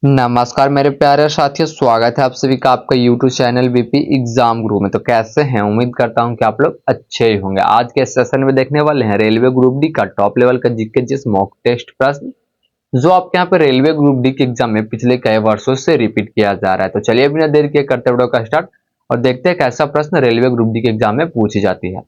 नमस्कार मेरे प्यारे साथियों, स्वागत है आप सभी का आपका यूट्यूब चैनल बीपी एग्जाम गुरु में। तो कैसे हैं? उम्मीद करता हूं कि आप लोग अच्छे ही होंगे। आज के सेशन में देखने वाले हैं रेलवे ग्रुप डी का टॉप लेवल का जीके जिस मॉक टेस्ट प्रश्न जो आपके यहाँ पे रेलवे ग्रुप डी के एग्जाम में पिछले कई वर्षों से रिपीट किया जा रहा है। तो चलिए बिना देर किए करते वीडियो का स्टार्ट और देखते हैं कैसा प्रश्न रेलवे ग्रुप डी के एग्जाम में पूछी जाती है।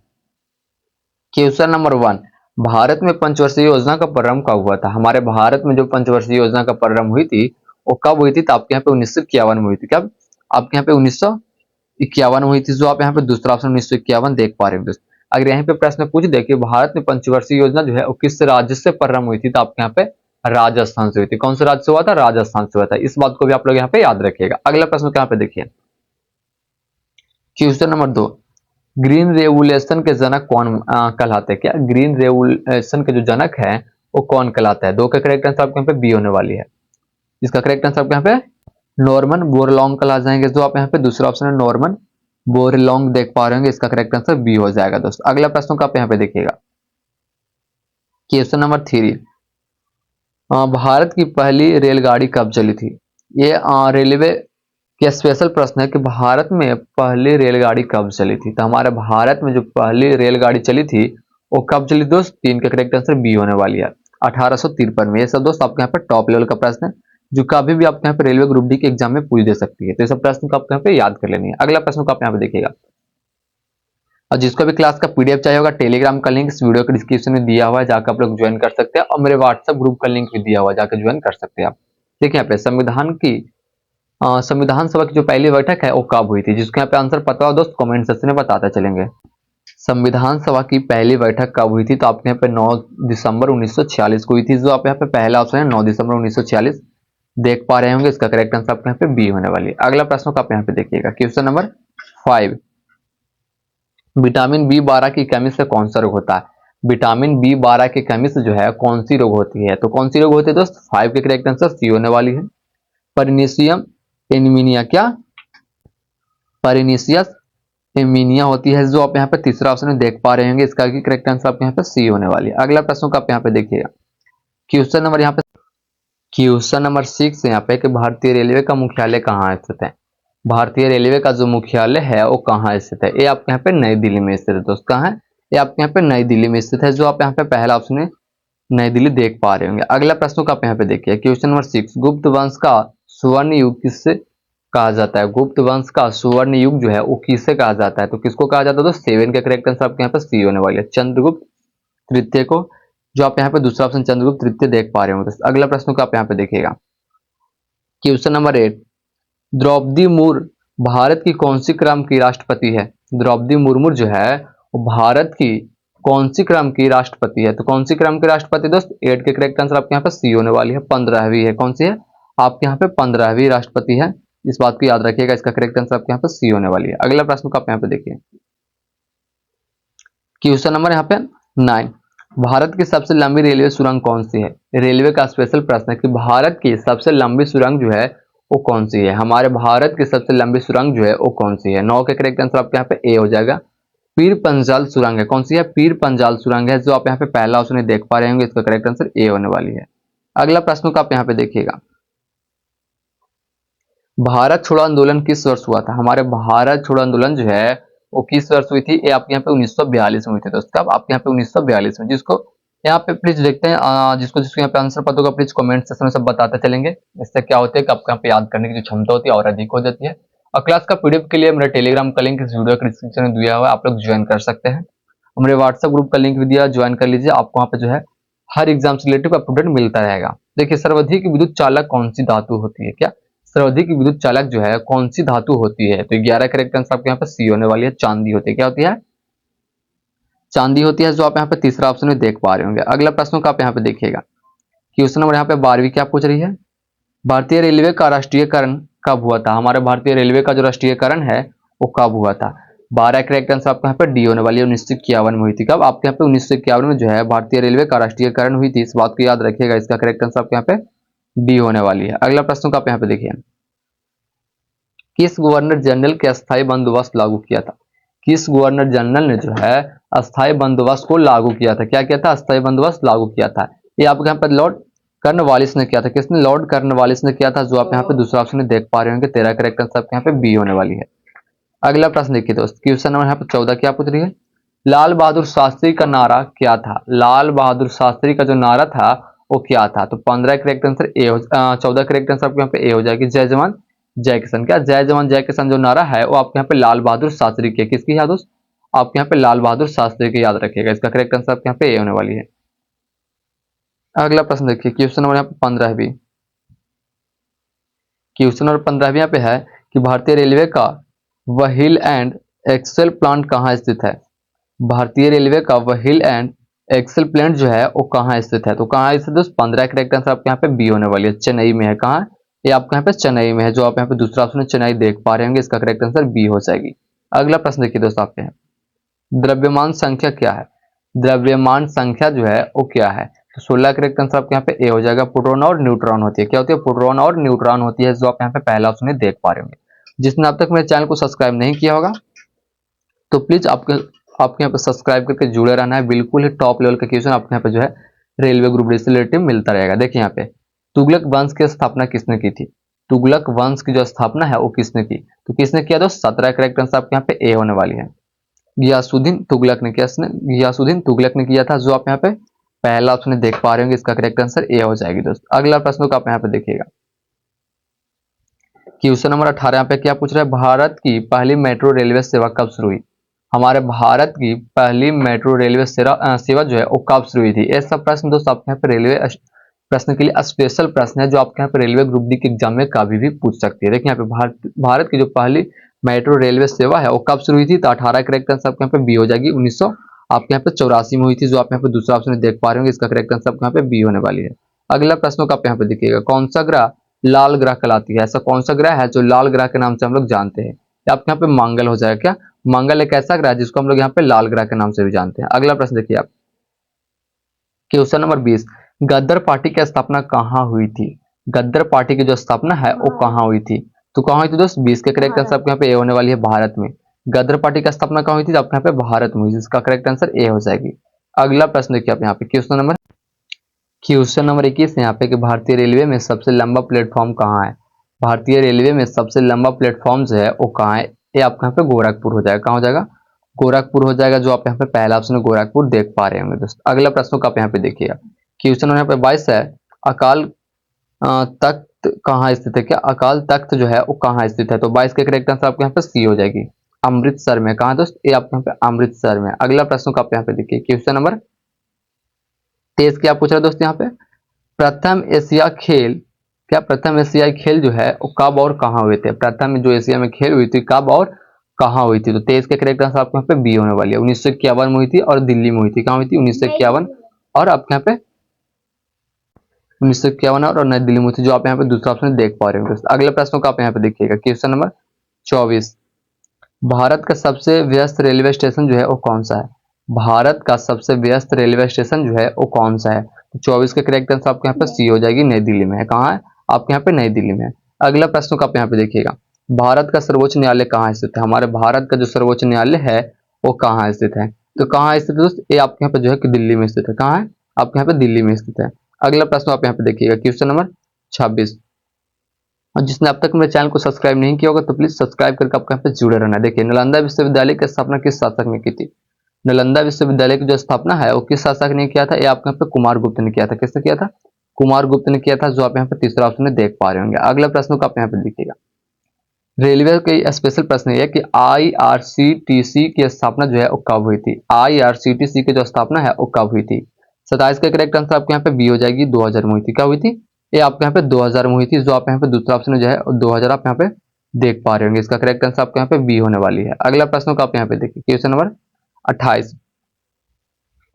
क्वेश्चन नंबर 1, भारत में पंचवर्षीय योजना का प्रारंभ कब हुआ था? हमारे भारत में जो पंचवर्षीय योजना का प्रारंभ हुई थी वो कब हुई थी? तो आपके यहाँ पे 1951 में हुई थी। कब? आपके यहाँ पे 1951 में हुई थी। जो आप यहाँ पे दूसरा ऑप्शन 1951 देख पा रहे हो दोस्तों। अगर यहाँ पे प्रश्न पूछ दे कि भारत में पंचवर्षीय योजना जो है वो किस राज्य से प्रारंभ हुई थी, तो आपके यहाँ पे राजस्थान से हुई थी। कौन से राज्य से हुआ था? राजस्थान से हुआ था। इस बात को भी आप लोग यहाँ पे याद रखिएगा। अगला प्रश्न यहाँ पे देखिए, क्वेश्चन नंबर 2, ग्रीन रेवोल्यूशन के जनक कौन कहलाते हैं? क्या ग्रीन रेवोल्यूशन के जो जनक है वो कौन कहलाता है? दो का करेक्ट आंसर आपके यहाँ पे बी होने वाली है। इसका करेक्ट आंसर आपके यहाँ पे नॉर्मन बोरलॉन्ग कहला जाएंगे। जो आप यहाँ पे दूसरा ऑप्शन है नॉर्मन बोरलॉन्ग देख पा रहे होंगे। इसका करेक्ट आंसर बी हो जाएगा दोस्तों। अगला प्रश्न का आप यहाँ पे देखिएगा, क्वेश्चन नंबर 3, भारत की पहली रेलगाड़ी कब चली थी? ये रेलवे के स्पेशल प्रश्न है कि भारत में पहली रेलगाड़ी कब चली थी। तो हमारे भारत में जो पहली रेलगाड़ी चली थी वो कब चली दोस्त? 3 का करेक्ट आंसर बी होने वाली है, 1853 में। ये सब दोस्त आपके यहाँ पे टॉप लेवल का प्रश्न है जो कभी भी आपके यहाँ पे रेलवे ग्रुप डी के एग्जाम में पूछ दे सकती है। तो ये सब प्रश्न को आपके यहाँ पे याद कर लेनी है। अगला प्रश्न को आप यहाँ पे देखिएगा, और जिसको भी क्लास का पीडीएफ चाहिए होगा टेलीग्राम का लिंक इस वीडियो के डिस्क्रिप्शन में दिया हुआ है, जाकर आप लोग ज्वाइन कर सकते हैं। और मेरे व्हाट्सएप ग्रुप का लिंक भी दिया हुआ है, जाकर ज्वाइन कर सकते हैं आप। देखिए यहाँ पे संविधान सभा की जो पहली बैठक है वो कब हुई थी? जिसको यहाँ पे आंसर पता हो दोस्त कमेंट सेक्शन में बताते चलेंगे। संविधान सभा की पहली बैठक कब हुई थी? तो आपके यहाँ पे 9 दिसंबर 1946 को हुई थी। जो आप यहाँ पे पहला ऑप्शन है 9 दिसंबर 1946 देख पा रहे होंगे। इसका करेक्ट आंसर आपके यहाँ पे बी होने वाली है। अगला प्रश्न को आप यहाँ पे देखिएगा, क्वेश्चन नंबर 5, विटामिन बी 12 की कमी से कौन सा रोग होता है? विटामिन बी 12 की कमी से जो है कौन सी रोग होती है? तो कौन सी रोग होती है दोस्त? 5 के करेक्ट आंसर सी होने वाली है, परनीसियम एनीमिया। क्या? परनीसियस एनीमिया होती है। जो आप यहाँ पे तीसरा ऑप्शन में देख पा रहे होंगे। इसका करेक्ट आंसर आपके यहाँ पे सी होने वाली है। अगला प्रश्न को आप यहाँ पे देखिएगा, क्वेश्चन नंबर 6 यहाँ पे कि भारतीय रेलवे का मुख्यालय कहाँ स्थित है? भारतीय रेलवे का जो मुख्यालय है वो कहाँ स्थित है? ये आपके यहाँ पे नई दिल्ली में स्थित है दोस्त। कहाँ है? ये आपके यहाँ पे नई दिल्ली में स्थित है। जो आप यहाँ पे पहला ऑप्शन है नई दिल्ली देख पा रहे होंगे। अगला प्रश्न को आप यहाँ पे देखिए, क्वेश्चन नंबर 6, गुप्त वंश का स्वर्ण युग किससे कहा जाता है? गुप्त वंश का स्वर्ण युग जो है वो किससे कहा जाता है? तो किसको कहा जाता है? तो 7 का करेक्ट आंसर आपके यहाँ पे सी होने वाली है, चंद्रगुप्त तृतीय को। जो आप यहाँ पे दूसरा ऑप्शन चंद्रगुप्त तृतीय देख पा रहे होंगे। तो अगला प्रश्न को आप यहाँ पे देखिएगा, क्वेश्चन नंबर 8, द्रौपदी मुर्मू भारत की कौन सी क्रम की राष्ट्रपति है? द्रौपदी मुर्मू जो है वो भारत की कौन सी क्रम की राष्ट्रपति है? तो कौन सी क्रम की राष्ट्रपति दोस्त? 8 के करेक्ट आंसर आपके यहाँ पे सी होने वाली है, 15वीं है। कौन सी है? आपके यहाँ पे 15वीं राष्ट्रपति है। इस बात को याद रखिएगा। इसका करेक्ट आंसर आपके यहाँ पे सी होने वाली है। अगला प्रश्न को आप यहाँ पे देखिए, क्वेश्चन नंबर यहाँ पे 9, भारत की सबसे लंबी रेलवे सुरंग कौन सी है? रेलवे का स्पेशल प्रश्न है कि भारत की सबसे लंबी सुरंग जो है वो कौन सी है? हमारे भारत की सबसे लंबी सुरंग जो है वो कौन सी है? 9 के करेक्ट आंसर आपके यहाँ पे ए हो जाएगा, पीर पंजाल सुरंग है। कौन सी है? पीर पंजाल सुरंग है। जो आप यहाँ पे पहला ऑप्शन देख पा रहे होंगे। इसका करेक्ट आंसर ए होने वाली है। अगला प्रश्न को आप यहाँ पे देखिएगा, भारत छोड़ो आंदोलन किस वर्ष हुआ था? हमारे भारत छोड़ो आंदोलन जो है वो किस वर्ष हुई थी? ये आपके यहाँ पे 1942 में हुई थी दोस्तों। कब? आपके यहाँ पे 1942 में। जिसको यहाँ पे प्लीज देखते हैं, जिसको जिसको यहाँ पे आंसर पता होगा प्लीज कमेंट सेक्शन में सब बताते चलेंगे। इससे क्या होता है कि आपको यहाँ पे याद करने की जो क्षमता होती है और अधिक हो जाती है। और क्लास का पीडीएफ के लिए मेरा टेलीग्राम का लिंक इस वीडियो के डिस्क्रिप्शन में दिया हुआ है, आप लोग ज्वाइन कर सकते हैं। मेरे व्हाट्सएप ग्रुप का लिंक भी दिया, ज्वाइन कर लीजिए। आपको वहाँ पे जो है हर एग्जाम से रिलेटेड अपडेट मिलता रहेगा। देखिए, सर्वाधिक विद्युत चालक कौन सी धातु होती है? क्या सर्वाधिक विद्युत चालक जो है कौन सी धातु होती है? तो 11 करेक्ट आंसर आपके यहाँ पे सी होने वाली है, चांदी होती है। क्या होती है? चांदी होती है। जो आप यहाँ पे तीसरा ऑप्शन में देख पा रहे होंगे। अगला प्रश्न का आप यहाँ पे देखिएगा, क्वेश्चन नंबर यहाँ पे 12वीं क्या पूछ रही है? भारतीय रेलवे का राष्ट्रीयकरण कब हुआ था? हमारे भारतीय रेलवे का जो राष्ट्रीयकरण है वो कब हुआ था? 12 करेक्ट आंसर आपके यहाँ पे डी होने वाली है, 1951 में हुई थी। कब? आपके यहाँ पे 1951 में जो है भारतीय रेलवे का राष्ट्रीयकरण हुई थी। इस बात को याद रखिएगा। इसका करेक्ट आंसर आपके यहाँ पे डी होने वाली है। अगला प्रश्न को आप यहाँ पे देखिए, किस गवर्नर जनरल के अस्थायी बंदोबस्त लागू किया था? किस गवर्नर जनरल ने जो है अस्थायी बंदोबस्त को लागू किया था? क्या किया था? अस्थायी बंदोबस्त लागू किया था। ये आपके यहाँ पर लॉर्ड कर्नवालिस ने किया था। किसने? लॉर्ड कर्नवालिस ने किया था, जो आप यहाँ पे दूसरा ऑप्शन देख पा रहे होंगे। 13 करेक्ट आंसर आपके यहाँ पे बी होने वाली है। अगला प्रश्न देखिए दोस्त, क्वेश्चन नंबर यहाँ पे 14 क्या पूछ रही है? लाल बहादुर शास्त्री का नारा क्या था? लाल बहादुर शास्त्री का जो नारा था वो क्या था? तो 15 करेक्ट आंसर ए हो, 14 करेक्ट आंसर आपके यहाँ पे ए हो जाएगी। जय जवान जय किसान। क्या जय जवान जय किसान जो नारा है वो आपके यहाँ पे लाल बहादुर शास्त्री की है। किसकी याद दोस्त? आपके यहाँ पे लाल बहादुर शास्त्री की याद रखिएगा। इसका करेक्ट आंसर आपके यहाँ पे ए होने वाली है। अगला प्रश्न देखिए, क्वेश्चन नंबर यहाँ पे 15 भी, क्वेश्चन नंबर 15 भी यहाँ पे है कि भारतीय रेलवे का व्हील एंड एक्सेल प्लांट कहाँ स्थित है? भारतीय रेलवे का व्हील एंड एक्सेल प्लांट जो है वो कहाँ स्थित है? तो कहाँ स्थित है दोस्त? 15 करेक्ट आंसर आपके यहाँ पे बी होने वाली है। चेन्नई में है। कहाँ? ये आपके यहाँ पे चेन्नई में है, जो आप यहाँ पे दूसरा ऑप्शन चेन्नई देख पा रहे होंगे। इसका करेक्ट आंसर बी हो जाएगी। अगला प्रश्न देखिए दोस्त, आपके यहाँ द्रव्यमान संख्या क्या है? द्रव्यमान संख्या जो है वो क्या है? तो 16 करेक्ट आंसर आपके यहाँ पे ए हो जाएगा। प्रोटॉन और न्यूट्रॉन होती है। क्या होती है? प्रोटॉन और न्यूट्रॉन होती है, जो आप यहाँ पे पहला ऑप्शन देख पा रहे होंगे। जिसने अब तक मेरे चैनल को सब्सक्राइब नहीं किया होगा तो प्लीज आपके यहाँ पे सब्सक्राइब करके जुड़े रहना है। बिल्कुल ही टॉप लेवल का क्वेश्चन आपके यहाँ पे जो है रेलवे ग्रुप डी से रिलेटेड मिलता रहेगा। देखिए यहाँ पे तुगलक वंश की स्थापना किसने की थी? तुगलक वंश की जो स्थापना है वो किसने की? तो किसने किया? दोस्त 17 करेक्ट आंसर आपके यहाँ पे ए होने वाली है। गियासुद्दीन तुगलक ने किया। गियासुद्दीन तुगलक ने किया था, जो आप यहाँ पे पहला ऑप्शन देख पा रहे होंगे। इसका करेक्ट आंसर ए हो जाएगी दोस्त। अगला प्रश्न को आप यहाँ पे देखिएगा, क्वेश्चन नंबर 18 यहाँ पे क्या पूछ रहा है? भारत की पहली मेट्रो रेलवे सेवा कब शुरू हुई? हमारे भारत की पहली मेट्रो रेलवे सेवा जो है वो कब शुरू हुई थी? ये सब प्रश्न दोस्तों आपके यहाँ पे रेलवे प्रश्न के लिए स्पेशल प्रश्न है, जो आपके यहाँ पे रेलवे ग्रुप डी के एग्जाम में कभी भी पूछ सकती है। देखिए यहाँ पे भारत की जो पहली मेट्रो रेलवे सेवा है वो कब शुरू हुई थी? तो 18 करेक्ट आंसर आपके यहाँ पे बी हो जाएगी। 1900 आपके यहाँ पे 84 में हुई थी, जो आप यहाँ पे दूसरा ऑप्शन देख पा रहे होंगे। इसका करेक्ट आंसर आपके यहाँ पे बी होने वाली है। अगला प्रश्न को आप यहाँ पे देखिएगा, कौन सा ग्रह लाल ग्रह कहलाती है? ऐसा कौन सा ग्रह है जो लाल ग्रह के नाम से हम लोग जानते हैं? आपके यहाँ पे मंगल हो जाएगा। क्या मंगल एक ऐसा ग्रह है जिसको हम लोग यहाँ पे लाल ग्रह के नाम से भी जानते हैं। अगला प्रश्न देखिए आप, क्वेश्चन नंबर 20, गद्दर पार्टी की स्थापना कहाँ हुई थी? गद्दर पार्टी की जो स्थापना है वो कहाँ हुई थी? तो कहाँ हुई थी दोस्त? 20 के करेक्ट आंसर आपके यहाँ पे ए होने वाली है, भारत में। गद्दर पार्टी की स्थापना कहाँ हुई थी? आपके यहाँ पे भारत में हुई, जिसका करेक्ट आंसर ए हो जाएगी। अगला प्रश्न देखिए आप यहाँ पे, क्वेश्चन नंबर 21 यहाँ पे कि भारतीय रेलवे में सबसे लंबा प्लेटफॉर्म कहाँ है? भारतीय रेलवे में सबसे लंबा प्लेटफॉर्म जो है वो कहाँ है? ये आपके यहाँ पे गोरखपुर हो जाएगा। कहाँ हो जाएगा? गोरखपुर हो जाएगा, जो आप यहाँ पे पहला ऑप्शन गोरखपुर देख पा रहे होंगे दोस्त। अगला प्रश्न को आप यहाँ पे देखिएगा, क्वेश्चन यहाँ पे 22 है, अकाल तख्त कहाँ स्थित है? क्या अकाल तख्त जो है वो कहाँ स्थित है? तो 22 के करेक्ट आंसर आपके यहाँ पे सी हो जाएगी, अमृतसर में। कहाँ दोस्त? ये आपके यहाँ पे अमृतसर में। अगला प्रश्न को आप यहाँ पे देखिए, क्वेश्चन नंबर 23 क्या पूछ रहा है दोस्त यहाँ पे, प्रथम एशिया खेल, क्या प्रथम एशियाई खेल जो है वो कब और कहाँ हुए थे? प्रथम जो एशिया में खेल हुई थी कब और कहाँ हुई थी? तो 23 के करेक्ट आंसर आपके यहाँ पे बी होने वाली है। 1951 में हुई थी और दिल्ली में हुई थी। कहाँ हुई थी? 1951 और आपके यहाँ पे 1951 और नई दिल्ली में हुई थी, जो आप यहाँ पे दूसरा ऑप्शन देख पा रहे हो। अगले प्रश्न को आप यहाँ पे देखिएगा, क्वेश्चन नंबर 24, भारत का सबसे व्यस्त रेलवे स्टेशन जो है वो कौन सा है? भारत का सबसे व्यस्त रेलवे स्टेशन जो है वो कौन सा है? तो 24 के करेक्ट आंसर आपके यहाँ पे सी हो जाएगी, नई दिल्ली में है। कहाँ है? आपके यहाँ पे नई दिल्ली में है। अगला प्रश्न को आप यहाँ पे देखिएगा, भारत का सर्वोच्च न्यायालय कहाँ स्थित है? हमारे भारत का जो सर्वोच्च न्यायालय है वो कहाँ स्थित है? तो कहाँ स्थित है दोस्त? ये आपके यहाँ पे जो है कि दिल्ली में स्थित है। कहाँ है? आपके यहाँ पे दिल्ली में स्थित है। अगला प्रश्न आप यहाँ पे देखिएगा, क्वेश्चन नंबर 26, और जिसने अब तक मेरे चैनल को सब्सक्राइब नहीं किया होगा तो प्लीज सब्सक्राइब करके आपको यहाँ पे जुड़े रहना। देखिए, नालंदा विश्वविद्यालय की स्थापना किस शासक ने की थी? नालंदा विश्वविद्यालय की जो स्थापना है वो किस शासक ने किया था? ये आपके यहाँ पे कुमार गुप्त ने किया था। किसने किया था? कुमार गुप्त ने किया था, जो आप यहाँ पे तीसरा ऑप्शन देख पा रहे होंगे। अगला प्रश्न को आप यहाँ पे देखिएगा, रेलवे के स्पेशल प्रश्न ये है कि आईआरसीटीसी की स्थापना जो है वो कब हुई थी? आईआरसीटीसी की जो स्थापना है वो कब हुई थी? 27 का करेक्ट आंसर आपके यहाँ पे बी हो जाएगी, 2000 में हुई थी। क्या हुई थी? ये आपके यहाँ पे 2000 में हुई थी, जो आप यहाँ पे दूसरा ऑप्शन जो है 2000 आप यहाँ पे देख पा रहे होंगे। इसका करेक्ट आंसर आपके यहाँ पे बी होने वाली है। अगला प्रश्न को आप यहाँ पे देखिए, क्वेश्चन नंबर 28,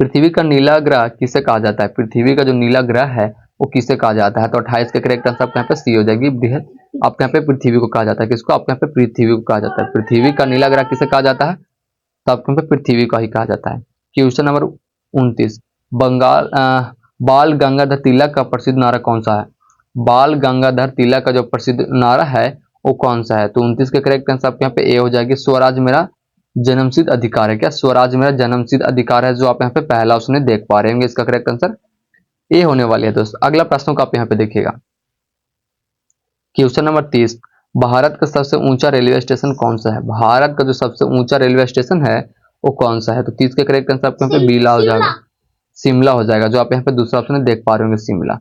पृथ्वी का नीला ग्रह किसे कहा जाता है? पृथ्वी का जो नीला ग्रह है वो किसे कहा जाता है? तो 28 के करेक्ट आंसर आपके यहाँ पे सी हो जाएगी, बृहद। आपके यहाँ पे पृथ्वी को कहा जाता है। किसको? आपके यहाँ पे पृथ्वी को कहा जाता है। पृथ्वी का नीला ग्रह किसे कहा जाता है? तो आपके यहाँ पे पृथ्वी का ही कहा जाता है। क्वेश्चन नंबर 29, बाल गंगाधर तिलक का प्रसिद्ध नारा कौन सा है? बाल गंगाधर तिलक का जो प्रसिद्ध नारा है वो कौन सा है? तो 29 के करेक्ट आंसर आपके यहाँ पे ए हो जाएगी, स्वराज मेरा जन्मसिद्ध अधिकार है। क्या स्वराज मेरा जन्मसिद्ध अधिकार है? जो आप यहाँ पे पहला ऑप्शन देख पा रहे होंगे। इसका करेक्ट आंसर ए होने वाली है दोस्त। अगला प्रश्न को आप यहाँ पे देखिएगा, क्वेश्चन नंबर 30, भारत का सबसे ऊंचा रेलवे स्टेशन कौन सा है? भारत का जो सबसे ऊंचा रेलवे स्टेशन है वो कौन सा है? तो 30 के करेक्ट आंसर आपके यहाँ पे बीला हो जाएगा, शिमला हो जाएगा, जो आप यहाँ पे दूसरा ऑप्शन देख पा रहे होंगे, शिमला।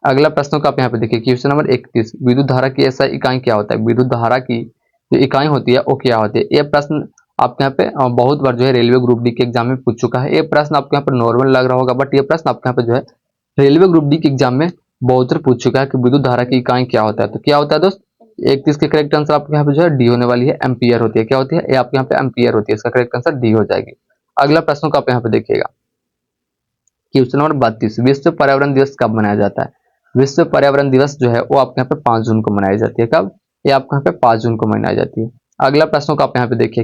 अगला प्रश्न को आप यहाँ पे देखिए, क्वेश्चन नंबर 31, विद्युत धारा की ऐसा इकाई क्या होता है? विद्युत धारा की जो इकाई होती है वो क्या होती है? ये प्रश्न आपके यहाँ पे बहुत बार जो है रेलवे ग्रुप डी के एग्जाम में पूछ चुका है। ये प्रश्न आपके यहाँ पे नॉर्मल लग रहा होगा, बट ये प्रश्न आपके यहाँ पे जो है रेलवे ग्रुप डी के एग्जाम में बहुत बार पूछ चुका है कि विद्युत धारा की इकाई क्या होता है। तो क्या होता है दोस्त? 31 के करेक्ट आंसर आपके यहाँ पे जो है डी होने वाली है, एम्पियर होती है। क्या होती है? ये आपके यहाँ पे एम्पियर होती है, इसका करेक्ट आंसर डी हो जाएगी। अगला प्रश्न को आप यहाँ पे देखिएगा, क्वेश्चन नंबर 32, विश्व पर्यावरण दिवस कब मनाया जाता है? विश्व पर्यावरण दिवस जो है वो आपके यहाँ पे 5 जून को मनाई जाती है। कब? ये आपके यहाँ पे 5 जून को मनाई जाती है। अगला प्रश्न को आप यहाँ पे देखिए,